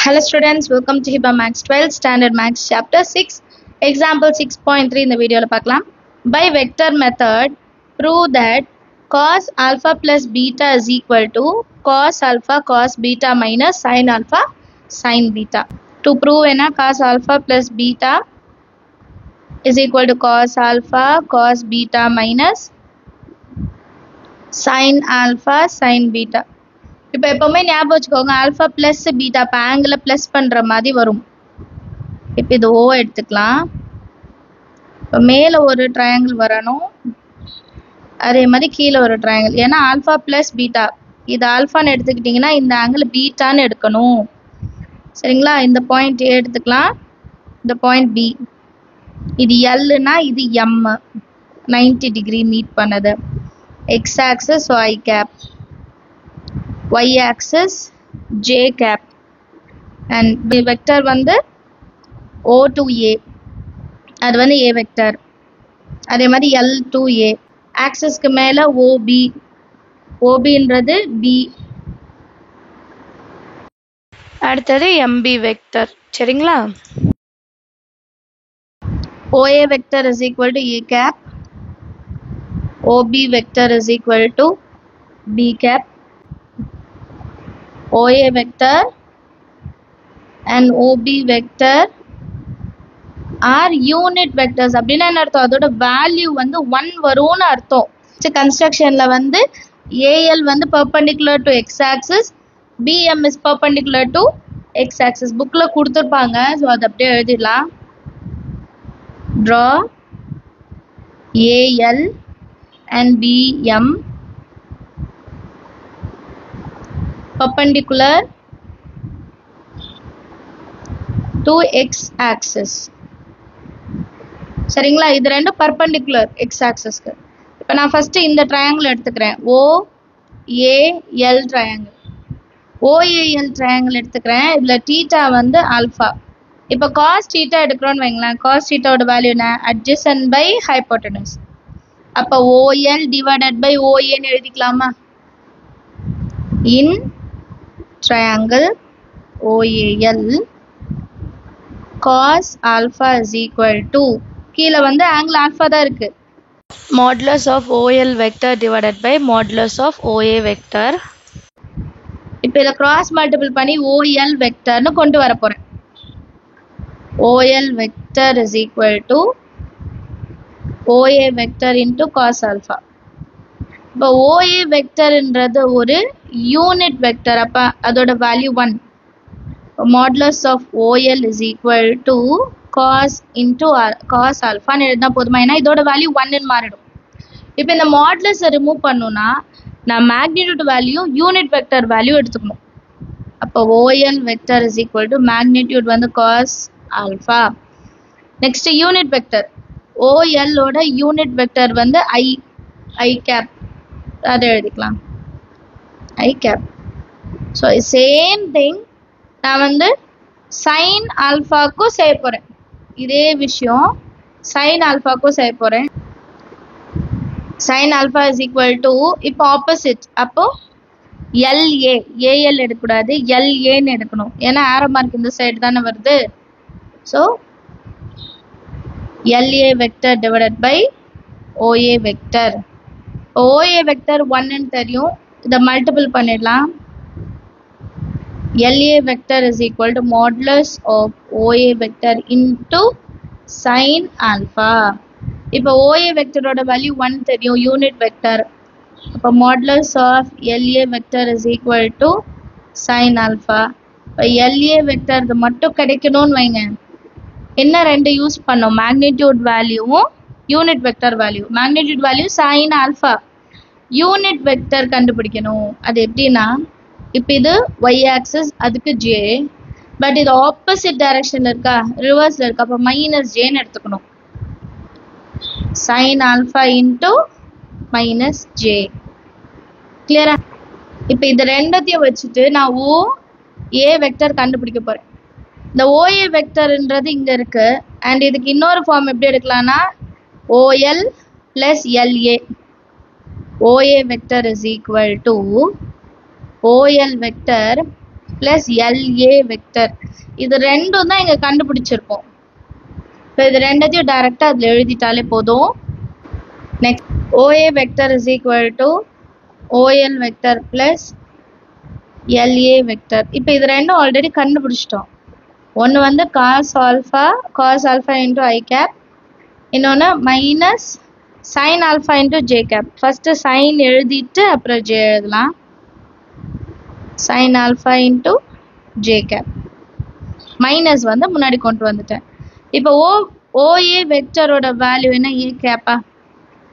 Hello students, welcome to HIBA Max 12 Standard Max Chapter 6 Example 6.3 in the video பார்க்கலாம். By vector method, prove that cos alpha plus beta is equal to cos alpha cos beta minus sin alpha sin beta. To prove cos alpha plus beta is equal to cos alpha cos beta minus sin alpha sin beta. இப்போ எப்பவுமே ஞாபகம் வச்சுக்கோங்க, alpha plus beta இப்போ ஆங்கிளை plus பண்ணுற மாதிரி வரும். இப்போ இது ஓ எடுத்துக்கலாம். இப்போ மேலே ஒரு ட்ரையாங்கிள் வரணும், அதே மாதிரி கீழே ஒரு ட்ரையாங்கிள். ஏன்னா ஆல்ஃபா ப்ளஸ் பீட்டா, இது ஆல்ஃபான்னு எடுத்துக்கிட்டிங்கன்னா இந்த ஆங்கிள் பீட்டான்னு எடுக்கணும். சரிங்களா? இந்த பாயிண்ட் ஏ எடுத்துக்கலாம், இந்த பாயிண்ட் பி. இது எல்லுனா இது எம், 90 டிகிரி மீட் பண்ணது. X axis Y cap, y axis j cap and the vector வந்து o to a, அது வந்து a vector. அதே மாதிரி l to a, axis க்கு மேல ob, obன்றது b. அடுத்தது mb vector. சரிங்களா? oa vector is equal to a cap, ob vector is equal to b cap. OA vector and OB vector are unit vectors. அப்படின்னா என்ன அர்த்தம்? அதோட வேல்யூ வந்து 1 வரும்னு அர்த்தம். கன்ஸ்ட்ரக்ஷன்ல வந்து AL வந்து perpendicular to x axis, BM is perpendicular to x axis. புக்ல கொடுத்துருப்பாங்க, ஸோ அதை அப்படியே எழுதிடலாம். Draw AL and BM perpendicular to x axis. சரிங்களா? இது ரெண்டும் perpendicular x axis க்கு. இப்போ நான் ஃபர்ஸ்ட் இந்த ட்ரையாங்கிள் எடுத்துக்கிறேன், OAL ட்ரையாங்கிள். OAL ட்ரையாங்கிள் எடுத்துக்கிறேன். இதுல தீட்டா வந்து ஆல்ஃபா. இப்போ காஸ் தீட்டா எடுக்கிறோன்னு வைங்களேன், காஸ் தீட்டாவோட வேல்யூ என்ன? adjacent by hypotenuse. அப்போ OL divided by OA ன்னு எழுதிக்கலாமா? in triangle OAL cos alpha is equal to, கீழே வந்து angle alpha தான் இருக்கு, modulus of OL vector divided by modulus of OA vector. இப்போ இதை cross multiple பண்ணி OL vector னு கொண்டு வர போறேன். OL vector is equal to OA vector into cos alpha. இப்போ OA வெக்டர்ன்றது ஒரு யூனிட் வெக்டர், அப்போ அதோட value 1. Modulus of OL is equal to cos into காஸ் ஆல்ஃபான்னு எழுதினா போதுமா? ஏன்னா இதோட வேல்யூ 1ன்னு மாறிடும். இப்போ இந்த மாடுலஸை ரிமூவ் பண்ணணும்னா நான் magnitude value unit vector value எடுத்துக்கணும். அப்போ OL vector is equal to magnitude வந்து cos alpha. Next unit vector, OL ஓட யூனிட் வெக்டர் வந்து ஐ கேப், அதை எழுதிக்கலாம் i cap. So same thing நான் வந்து சைன் ஆல்ஃபாக்கும் செய்ய போகிறேன். இதே விஷயம் சைன் ஆல்ஃபாக்கும் செய்ய போகிறேன். Sign alpha is equal to, இப்போ ஆப்போசிட், அப்போ எல்ஏ, ஏஎல் எடுக்கக்கூடாது, எல்ஏன்னு எடுக்கணும். ஏன்னா ஆரோ மார்க் இந்த சைடு தானே வருது. So LA vector divided by OA vector. OA vector 1ன்னு தெரியும், இதை மல்டிபிள் பண்ணிடலாம். LA vector is equal to modulus of OA vector into sine alpha. இப்போ OA வெக்டரோட வேல்யூ 1 தெரியும், யூனிட் வெக்டர். அப்போ modulus of LA vector is equal to sine alpha. இப்போ LA வெக்டர் இது மட்டும் கிடைக்கணும்னு வைங்க, என்ன ரெண்டு யூஸ் பண்ணோம்? மேக்னிடியூட் வேல்யூவும் unit vector value. Magnitude value sine alpha, unit vector கண்டுபிடிக்கணும். அது எப்படின்னா, இப்போ இது y ஆக்சிஸ், அதுக்கு j, பட் இது ஆப்போசிட் டைரக்ஷன்ல இருக்கா, ரிவர்ஸ்ல இருக்கா, அப்போ மைனஸ் ஜேன்னு எடுத்துக்கணும். Sine alpha into minus j. கிளியரா? இப்போ இது ரெண்டத்தையும் வச்சுட்டு நான் OA வெக்டர் கண்டுபிடிக்க போறேன். இந்த OA வெக்டர்ன்றது இங்க இருக்கு, அண்ட் இதுக்கு இன்னொரு ஃபார்ம் எப்படி எடுக்கலாம்னா OL plus LA. OA vector is equal to OL vector plus LA vector. இது ரெண்டும் தான் இங்க கண்டுபிடிச்சிருக்கோம். இப்போ இது ரெண்டத்தையும் டைரக்டா அதுல எழுதிட்டாலே போதும். Next OA vector is equal to OL vector plus LA vector. இப்போ இது ரெண்டும் ஆல்ரெடி கண்டுபிடிச்சிட்டோம். ஒன்று வந்து cos alpha into I cap, இன்னொன்று minus sin alpha into J cap. First sin எழுதிட்டு அப்புறம் J எழுதலாம். sin alpha into J cap. Minus வந்து முன்னாடி கொண்டு வந்துட்டேன். இப்போ OA வெக்டரோட வேல்யூ என்ன? A கேப்பா.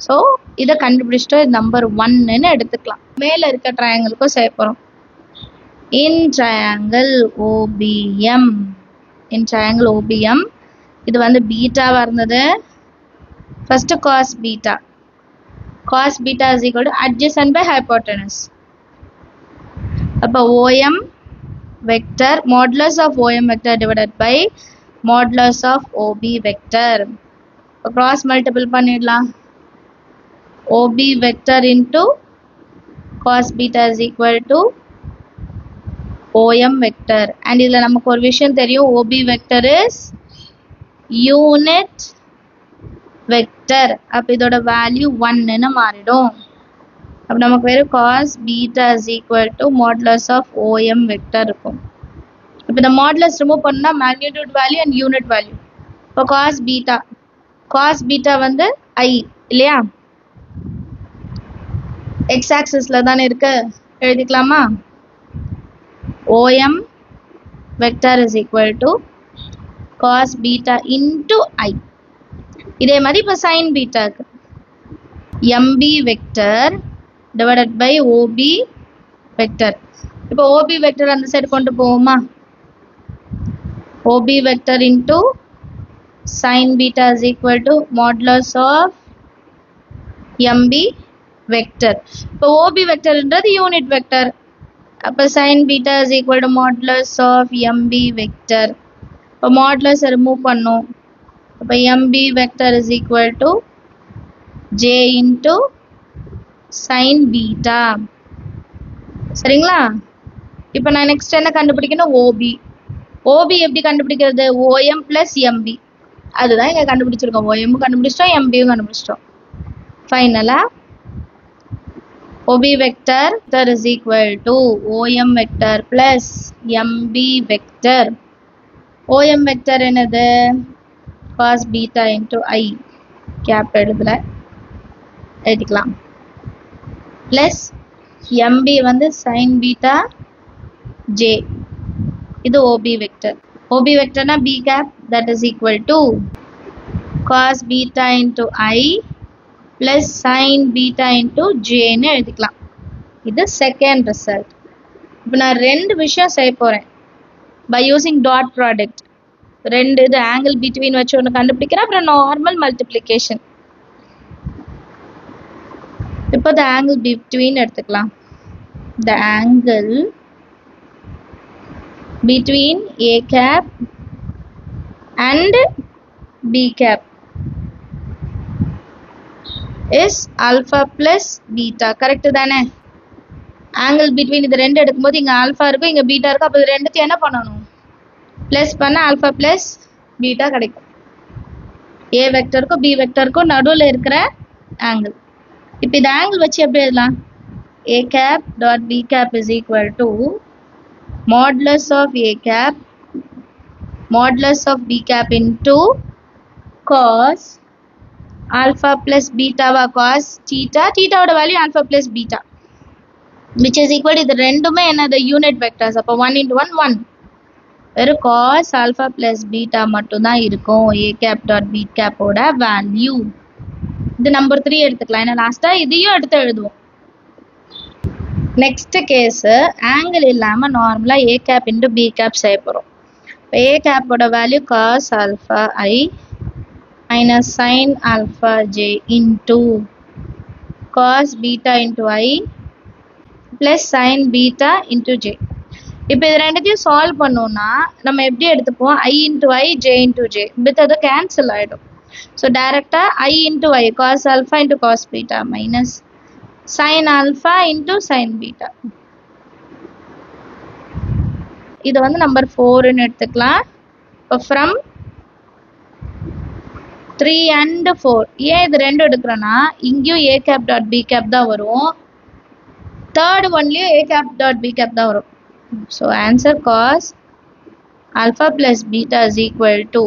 ஸோ இதை கண்டுபிடிச்சிட்டோம். இது நம்பர் 1ன்னு எடுத்துக்கலாம். மேலே இருக்க ட்ரையாங்கிளுக்கும் செய்ய போகிறோம். இன் ட்ரையாங்கிள் OBM இது வந்து பீட்டாவாக இருந்தது. First cos beta is equal to adjacent by hypotenuse. அப்போ OM vector modulus of OM vector divided by modulus of OB vector. cross multiple பண்ணிடலாம். OB vector into cos beta is equal to OM vector. and இதில் நமக்கு ஒரு விஷயம் தெரியும். OB vector is unit vector. அப்போ இதோட value 1ன்னு மாறிடும். அப்போ நமக்கு வெறும் cos beta is equal to modulus of OM vector இருக்கும். இப்போ இந்த modulus ரிமூவ் பண்ணா magnitude value and unit value. இப்போ cos beta வந்து I இல்லையா? x axisல தானே இருக்கு, எழுதிக்கலாமா? OM vector is equal to cos beta into I. இதே மாதிரி இப்போ sin பீட்டாக்கு MB vector divided by OB vector. இப்போ OB வெக்டர் அந்த சைடு கொண்டு போவோமா? OB vector into sin beta is equal to modulus of MB vector. இப்போ OB வெக்டர்ன்றது unit vector. அப்போ sin beta is equal to modulus of MB vector. இப்போ modulus remove பண்ணும். அப்போ MB vector is equal to J into sin beta. சரிங்களா? இப்போ நான் next என்ன கண்டுபிடிக்கணும்? OB எப்படி கண்டுபிடிக்கிறது? OM plus MB. அதுதான் இங்கே கண்டுபிடிச்சிருக்கோம். OM கண்டுபிடிச்சிட்டோம், MBயும் கண்டுபிடிச்சிட்டோம். ஃபைனலா OB vector is equal to OM vector plus MB vector. OM vector என்னது? cos beta into I cap எழுதிக்கலாம். plus MB வந்து sin beta J. இது OB வெக்டர். OB வெக்டர்னா B cap, that is equal to cos beta into I plus sin beta into J ன்னு எழுதிக்கலாம். இது second result. இப்போ நான் ரெண்டு விஷயம் செய்ய போகிறேன். by using dot product. ரெண்டு இது ஆங்கிள் பிட்வீன் வச்சு ஒன்று கண்டுபிடிக்கிறேன், அப்புறம் நார்மல் மல்டிப்ளிகேஷன். இப்போ the angle between எடுத்துக்கலாம். the angle between A cap and B cap is alpha plus beta. Correct தானே? ஆங்கிள் பிட்வீன் இது ரெண்டு எடுக்கும்போது இங்கே ஆல்ஃபா இருக்கும், இங்கே பீட்டா இருக்கும். அப்போ இது ரெண்டுத்தையும் என்ன பண்ணணும்? ப்ளஸ் பண்ண ஆல்ஃபா ப்ளஸ் பீட்டா கிடைக்கும். ஏ வெக்டருக்கும் பி வெக்டருக்கும் நடுவில் இருக்கிற ஆங்கிள். இப்போ இந்த ஆங்கிள் வச்சு எப்படி எழுதலாம்? A cap dot B cap is equal to modulus of A cap modulus of B cap into cos alpha plus beta cos theta. theta ஓட value alpha plus beta, which is equal to இது ரெண்டுமே என்னது? Unit vectors. அப்போ 1 into 1 1. வெறும் cos alpha plus beta மட்டும்தான் இருக்கும் A cap dot B cap ஓட value. இது நம்பர் 3 எடுத்துக்கலாம். ஏன்னா லாஸ்டா இதையும் எடுத்து எழுதுவோம். நெக்ஸ்ட் கேஸ் ஆங்கிள் இல்லாமல் நார்மலாக A cap into B cap செய்ய போகிறோம். இப்போ A cap ஓட value cos alpha I minus sin alpha J into cos beta into I plus sin beta into J. இப்போ இது ரெண்டுத்தையும் சால்வ் பண்ணோம்னா நம்ம எப்படி எடுத்துப்போம்? I into I, J into J. With அது கேன்சல் ஆகிடும். ஸோ டைரெக்டாக I into I cos alpha into cos beta minus sin alpha into sin beta. இது வந்து நம்பர் 4ன்னு எடுத்துக்கலாம். இப்போ ஃப்ரம் 3 and 4. ஏன் இது 2 எடுக்கிறோன்னா இங்கேயும் a cap dot b cap தான் வரும், தேர்ட் ஒன்லேயும் a cap dot b cap தான் வரும். So answer cos alpha plus beta is equal to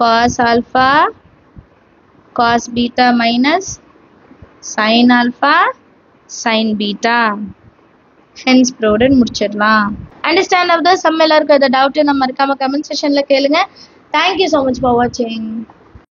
cos alpha cos beta minus sin alpha sin beta. Hence proved முடிச்சிடலாம். Understand of the some எல்லாருக்கும் ஏதாவது doubt நம்ம மறக்காம comment செக்ஷன்ல கேளுங்க. Thank you so much for watching.